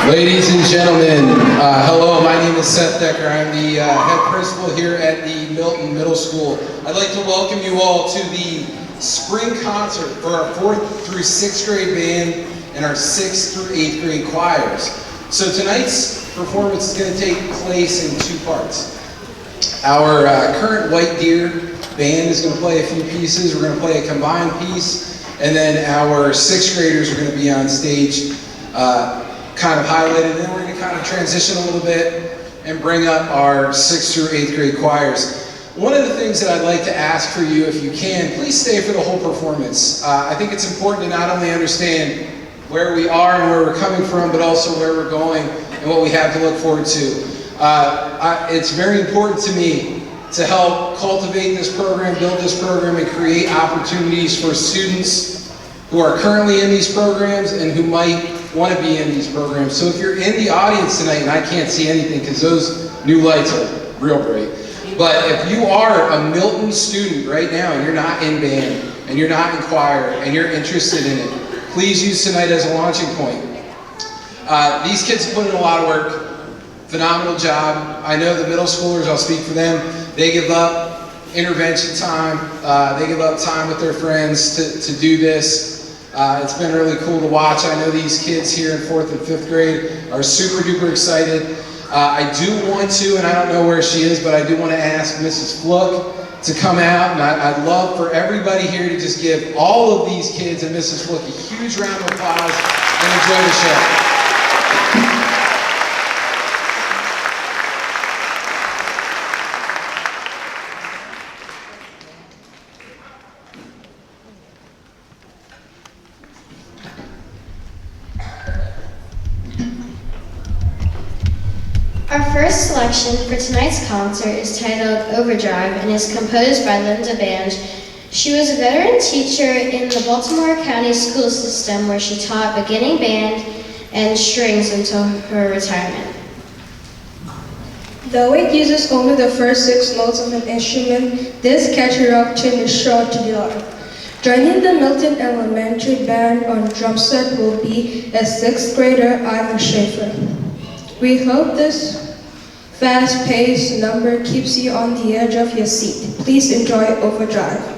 Ladies and gentlemen, hello, my name is Seth Decker. I'm the head principal here at the Milton Middle School. I'd like to welcome you all to the spring concert for our 4th through 6th grade band and our 6th through 8th grade choirs. So tonight's performance is going to take place in 2 parts. Our current White Deer band is going to play a few pieces. We're going to play a combined piece, and then our 6th graders are going to be on stage kind of highlighted, and then we're going to kind of transition a little bit and bring up our 6th through 8th grade choirs. One of the things that I'd like to ask for you, if you can, please stay for the whole performance. I think it's important to not only understand where we are and where we're coming from, but also where we're going and what we have to look forward to. It's very important to me to help cultivate this program, build this program, and create opportunities for students who are currently in these programs and who might want to be in these programs. So if you're in the audience tonight, and I can't see anything because those new lights are real bright, but if you are a Milton student right now and you're not in band, and you're not in choir, and you're interested in it, please use tonight as a launching point. These kids have put in a lot of work, phenomenal job. I know the middle schoolers, I'll speak for them, they give up intervention time, they give up time with their friends to do this. It's been really cool to watch. I know these kids here in 4th and 5th grade are super duper excited. I do want to, and I don't know where she is, but I do want to ask Mrs. Fluck to come out, and I'd love for everybody here to just give all of these kids and Mrs. Fluck a huge round of applause and enjoy the show. Our first selection for tonight's concert is titled Overdrive and is composed by Linda Bange. She was a veteran teacher in the Baltimore County school system where she taught beginning band and strings until her retirement. Though it uses only the first 6 notes of an instrument, this catchy rock tune is sure to be loved. Joining the Milton Elementary Band on drum set will be a 6th grader, Ivan Schaefer. We hope this fast-paced number keeps you on the edge of your seat. Please enjoy Overdrive.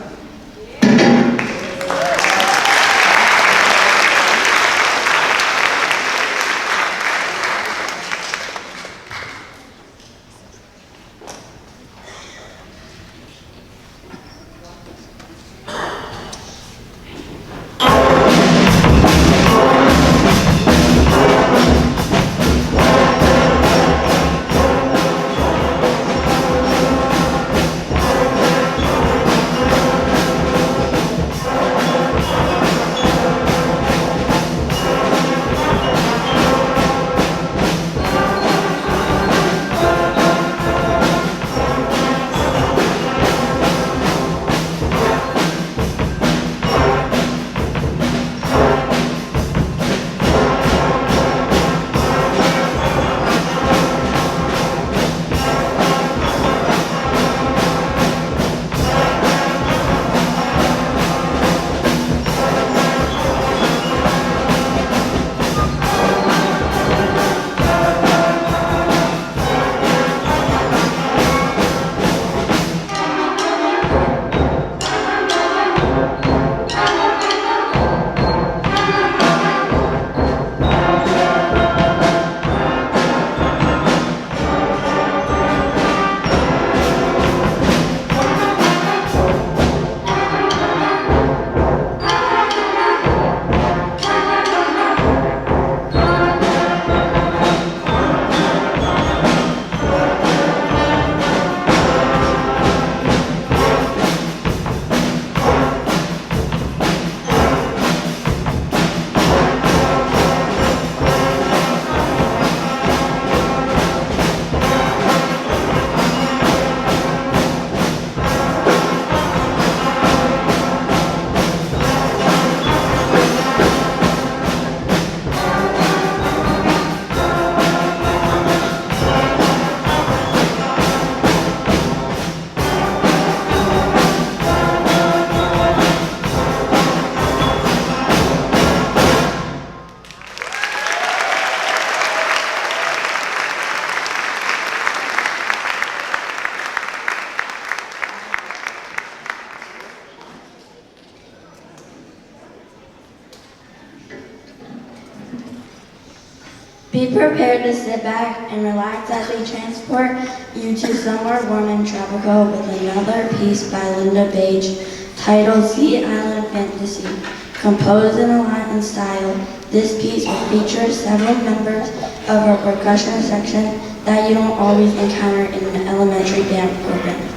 Be prepared to sit back and relax as we transport you to somewhere warm and tropical with another piece by Linda Page titled Sea Island Fantasy. Composed in a Latin style, this piece will feature several members of our percussion section that you don't always encounter in an elementary band program.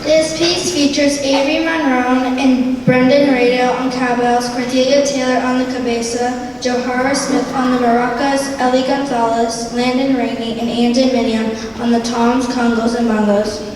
This piece features Avery Monroe and Brendan Radio on cowbells, Cordelia Taylor on the cabeza, Johara Smith on the maracas, Ellie Gonzalez, Landon Rainey, and Andon Minium on the toms, congos, and bongos.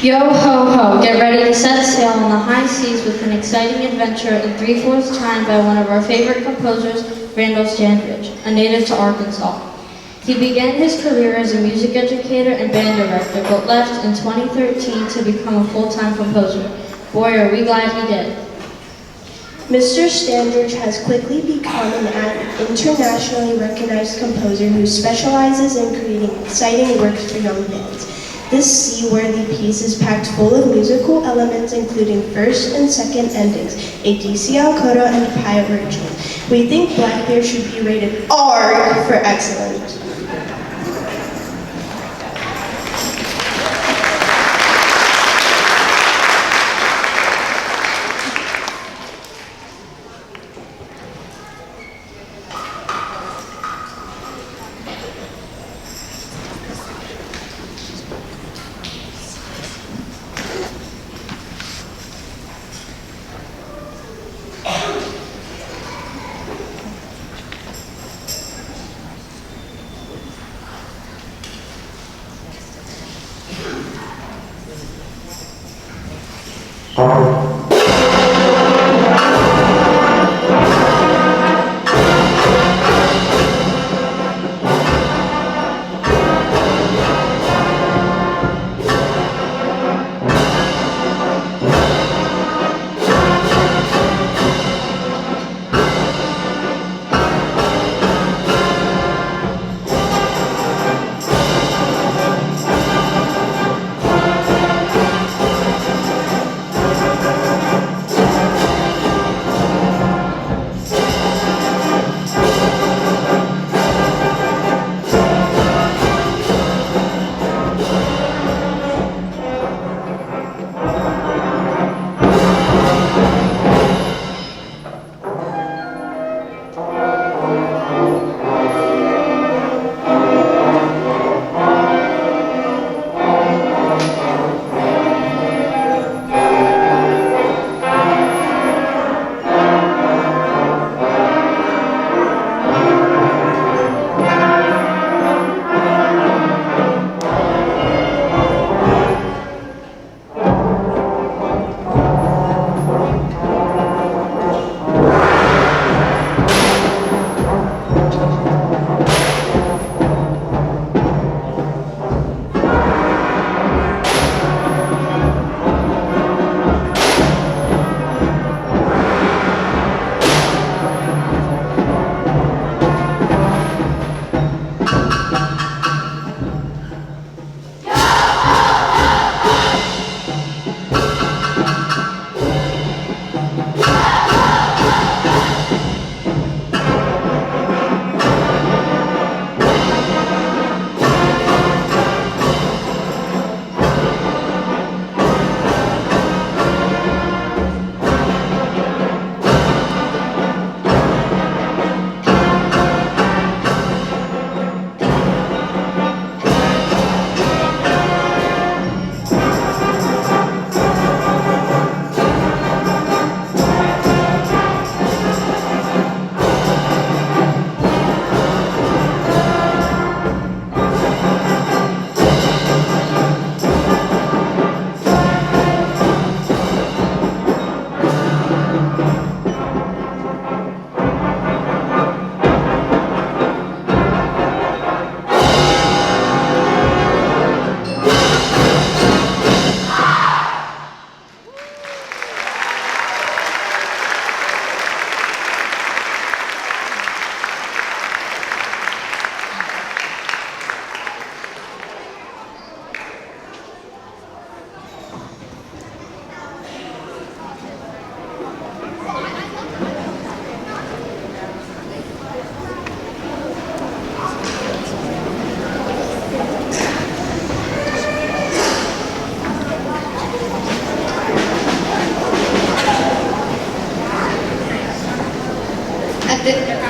Yo ho ho, get ready to set sail on the high seas with an exciting adventure in 3/4 time by one of our favorite composers, Randall Standridge, a native to Arkansas. He began his career as a music educator and band director, but left in 2013 to become a full-time composer. Boy, are we glad he did. Mr. Standridge has quickly become an internationally recognized composer who specializes in creating exciting works for young bands. This seaworthy piece is packed full of musical elements including first and second endings, a DCL coda, and a pipe arrangement. We think Blackbeard should be rated R for excellent.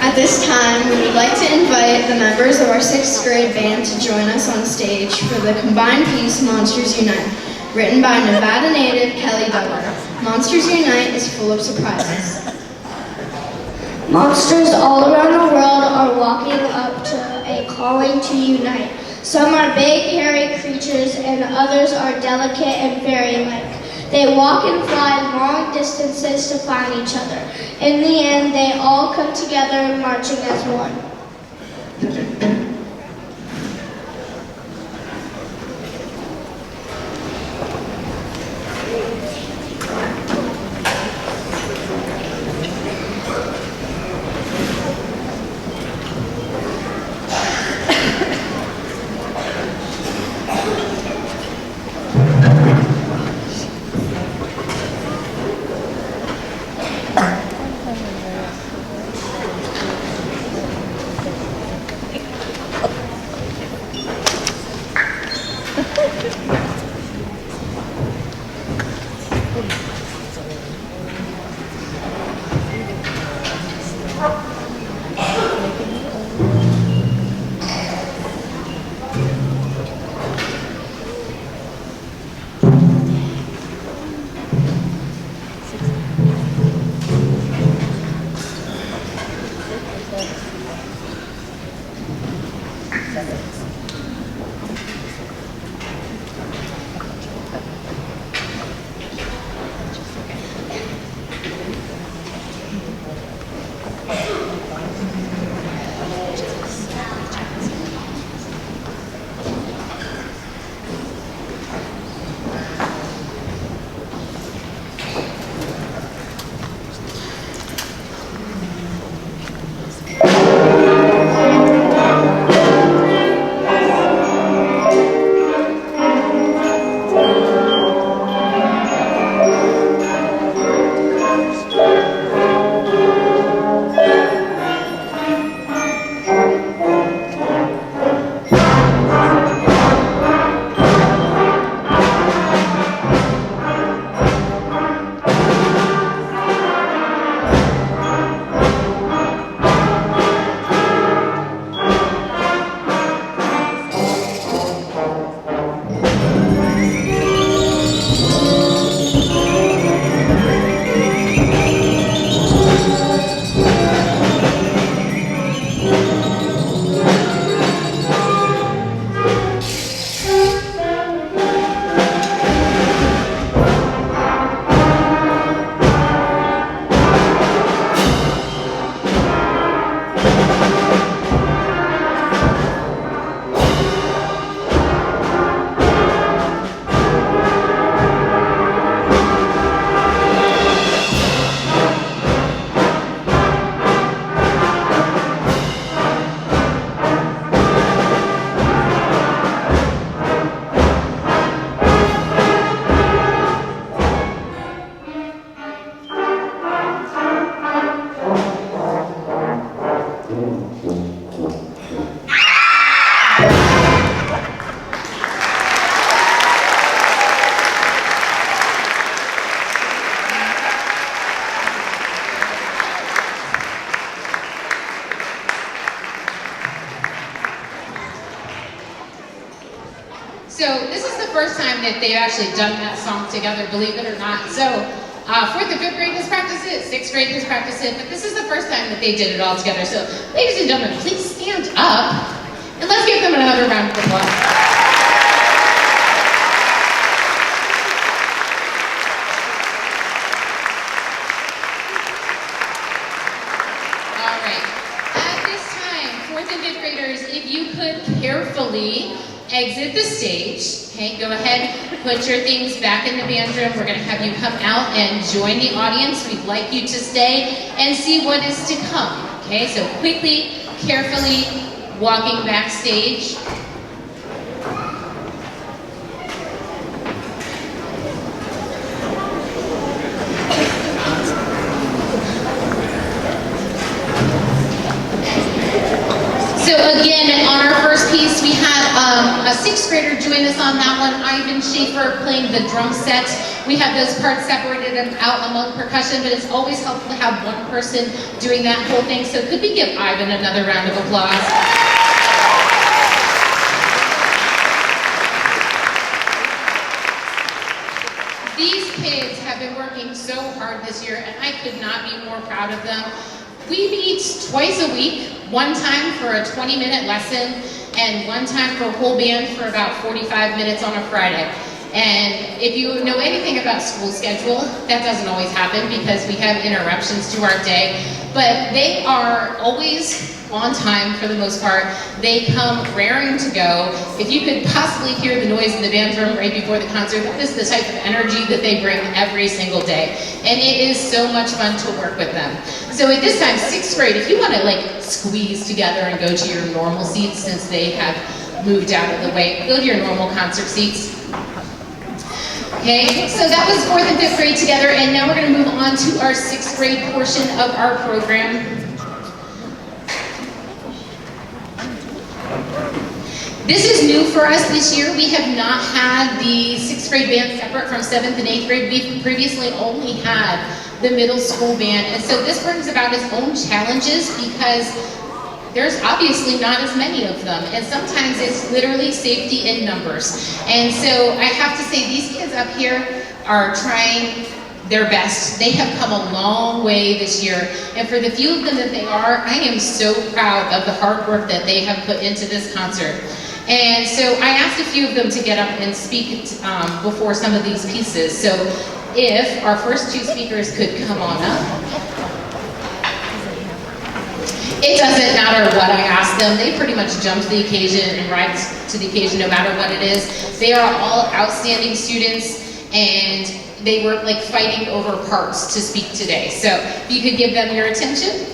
At this time, we would like to invite the members of our 6th grade band to join us on stage for the combined piece Monsters Unite, written by Nevada native Kelly Duggar. Monsters Unite is full of surprises. Monsters all around the world are walking up to a calling to unite. Some are big, hairy creatures, and others are delicate and fairy-like. They walk and fly long distances to find each other. In the end, they all come together, marching as one. So this is the first time that they've actually done that song together, believe it or not. So 4th and 5th grade has practiced it, 6th grade has practiced it, but this is the first time that they did it all together. So ladies and gentlemen, please stand up and let's give them another round of applause. If you could carefully exit the stage, okay, go ahead, put your things back in the band room. We're going to have you come out and join the audience. We'd like you to stay and see what is to come, okay? So quickly, carefully walking backstage. So again, on our first piece, we had a 6th grader join us on that one, Ivan Schaefer playing the drum set. We have those parts separated out among percussion, but it's always helpful to have one person doing that whole thing. So could we give Ivan another round of applause? These kids have been working so hard this year, and I could not be more proud of them. We meet twice a week, one time for a 20-minute lesson and one time for a whole band for about 45 minutes on a Friday. And if you know anything about school schedule, that doesn't always happen because we have interruptions to our day. But they are always on time for the most part. They come raring to go. If you could possibly hear the noise in the band room right before the concert, that is the type of energy that they bring every single day. And it is so much fun to work with them. So at this time, 6th grade, if you want to like squeeze together and go to your normal seats since they have moved out of the way, go to your normal concert seats. Okay, so that was 4th and 5th grade together, and now we're going to move on to our 6th grade portion of our program. This is new for us this year. We have not had the 6th grade band separate from 7th and 8th grade. We've previously only had the middle school band, and so this brings about its own challenges because there's obviously not as many of them, and sometimes it's literally safety in numbers. And so I have to say, these kids up here are trying their best. They have come a long way this year, and for the few of them that they are, I am so proud of the hard work that they have put into this concert. And so I asked a few of them to get up and speak before some of these pieces. So if our first 2 speakers could come on up. It doesn't matter what I ask them. They pretty much jump to the occasion and rise to the occasion no matter what it is. They are all outstanding students, and they were like fighting over parts to speak today. So if you could give them your attention.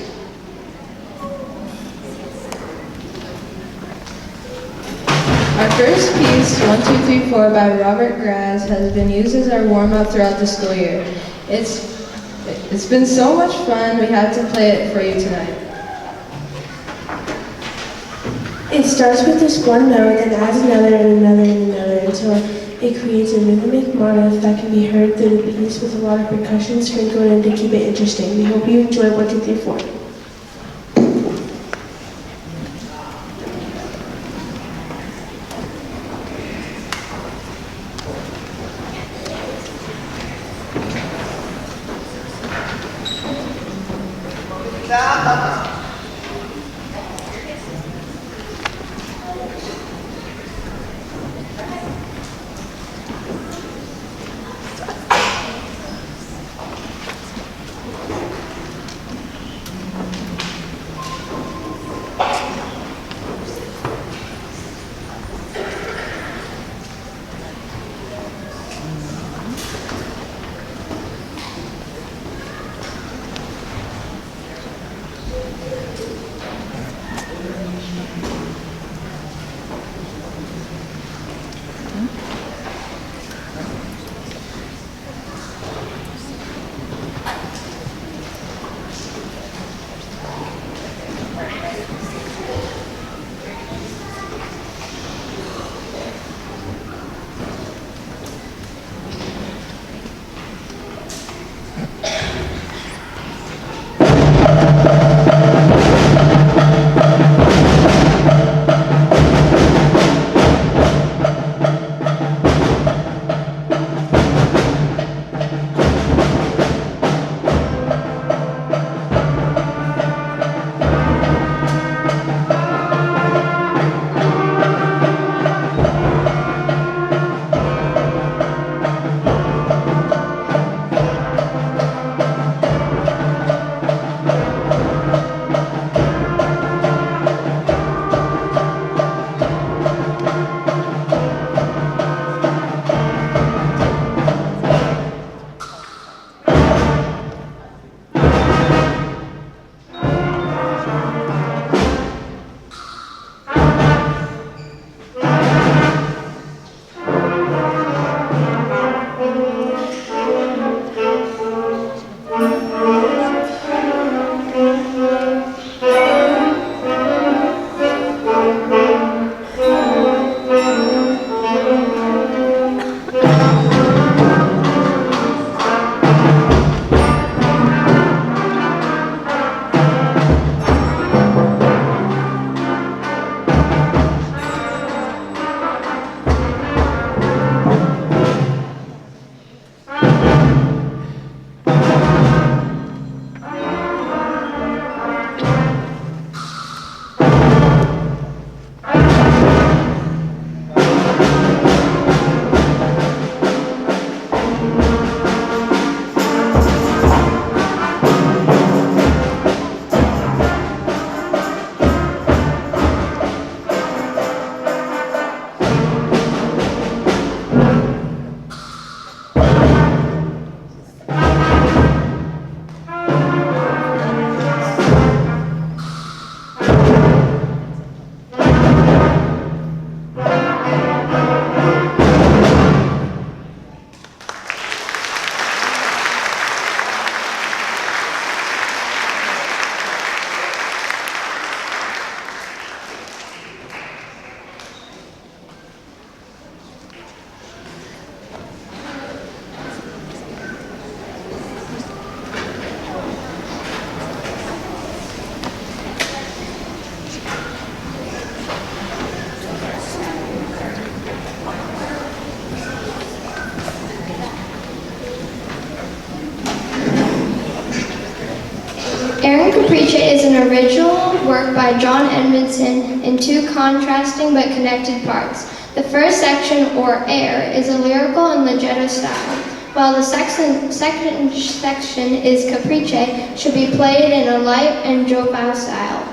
Our first piece, 1, 2, 3, 4 by Robert Graz, has been used as our warm-up throughout the school year. It's been so much fun, we had to play it for you tonight. It starts with this one note, then adds another and another and another until it creates a rhythmic motif that can be heard through the piece with a lot of percussion sprinkled in to keep it interesting. We hope you enjoy 1, 2, 3, 4. Aaron Caprice is an original work by John Edmondson in two contrasting but connected parts. The first section, or air, is a lyrical and legato style, while the second section is caprice, should be played in a light and jovial style.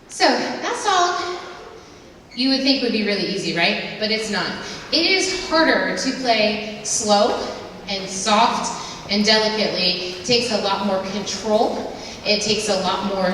So that's all you would think would be really easy, right? But it's not. It is harder to play slow and soft and delicately. It takes a lot more control. It takes a lot more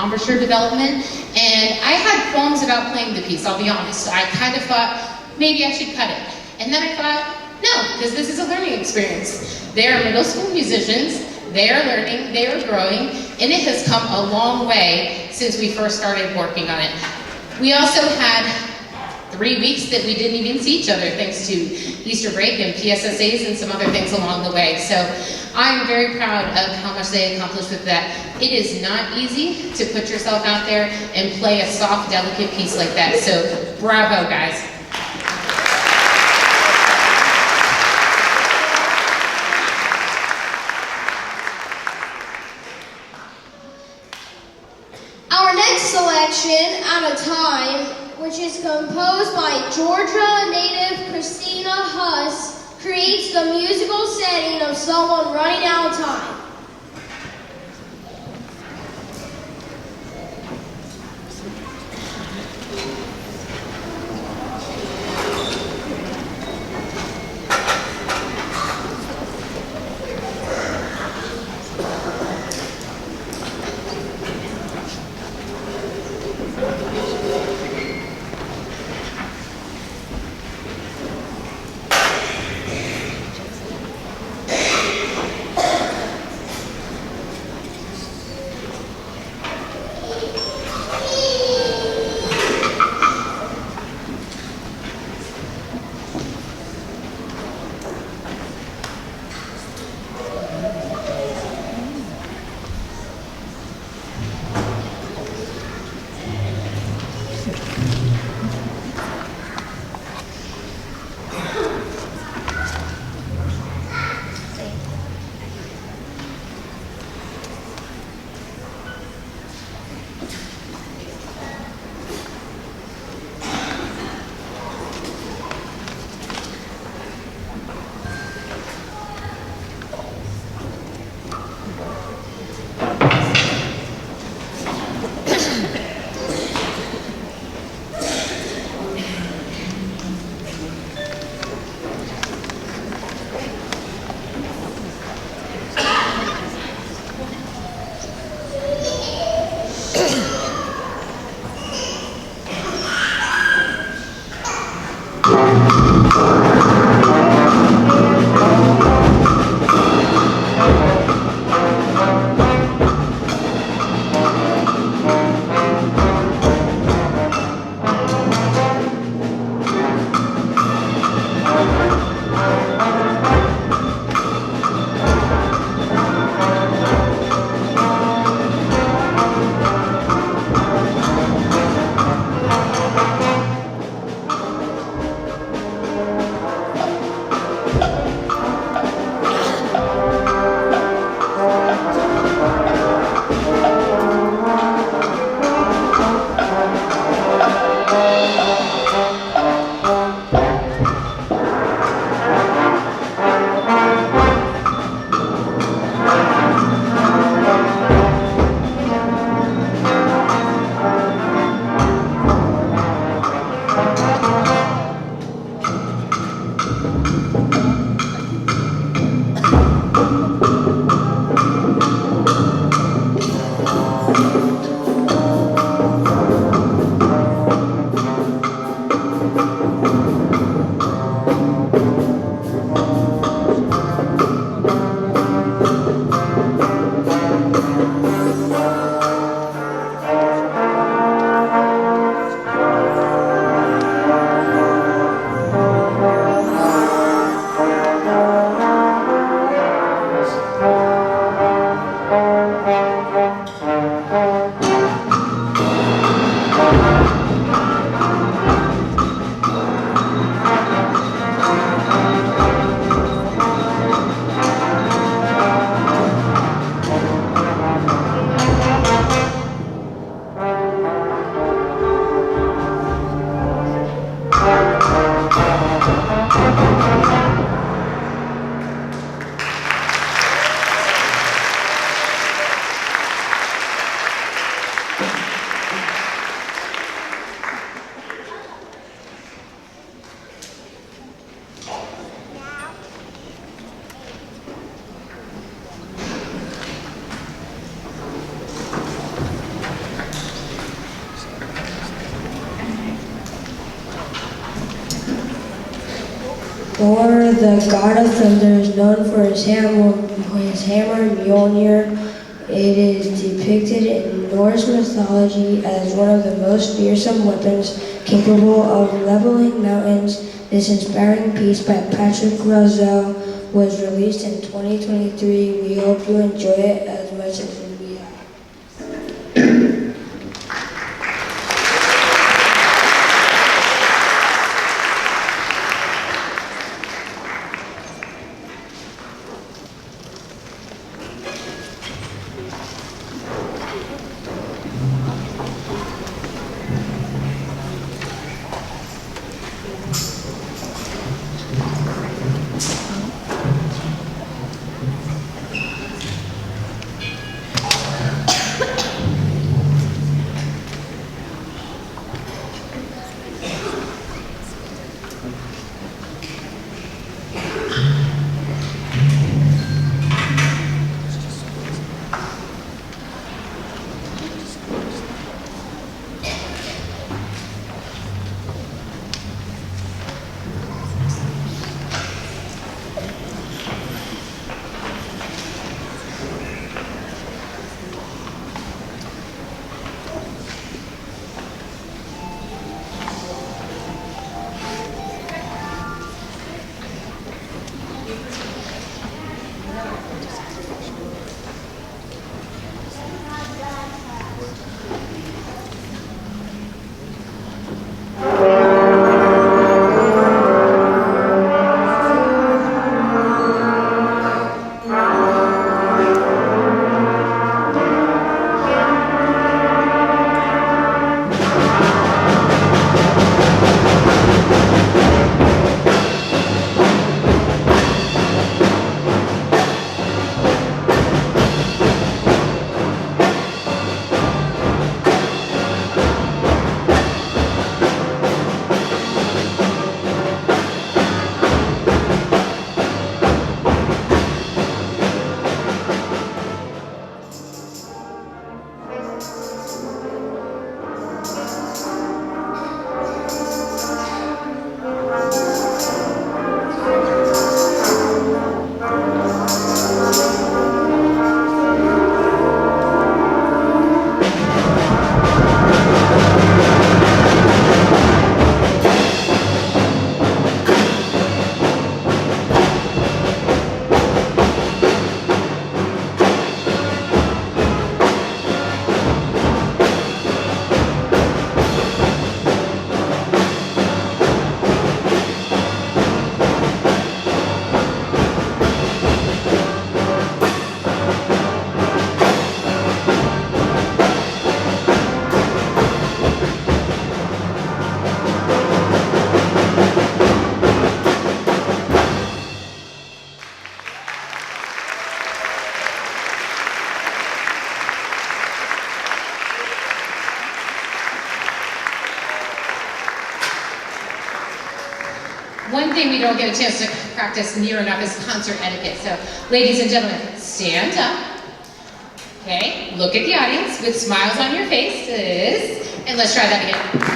embouchure development. And I had qualms about playing the piece, I'll be honest. I kind of thought, maybe I should cut it. And then I thought, no, because this is a learning experience. They are middle school musicians. They are learning, they are growing, and it has come a long way since we first started working on it. We also had 3 weeks that we didn't even see each other thanks to Easter break and PSSAs and some other things along the way. So I'm very proud of how much they accomplished with that. It is not easy to put yourself out there and play a soft, delicate piece like that. So bravo, guys. Our next selection, Out of Time, which is composed by Georgia native Christina Huss, creates the musical setting of someone running out of time. For the god of thunder is known for his hammer Mjolnir. It is depicted in Norse mythology as one of the most fearsome weapons capable of leveling mountains. This inspiring piece by Patrick Rozelle was released in 2023. We hope you enjoy it as much as we have. One thing we don't get a chance to practice near enough is concert etiquette. So, ladies and gentlemen, stand up. Okay, look at the audience with smiles on your faces, and let's try that again.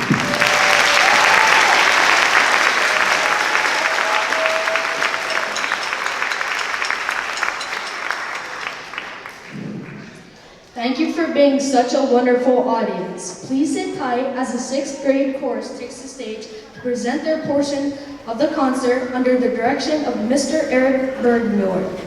Thank you for being such a wonderful audience. Please sit tight as the 6th grade chorus takes the stage to present their portion of the concert under the direction of Mr. Eric Bergmuir.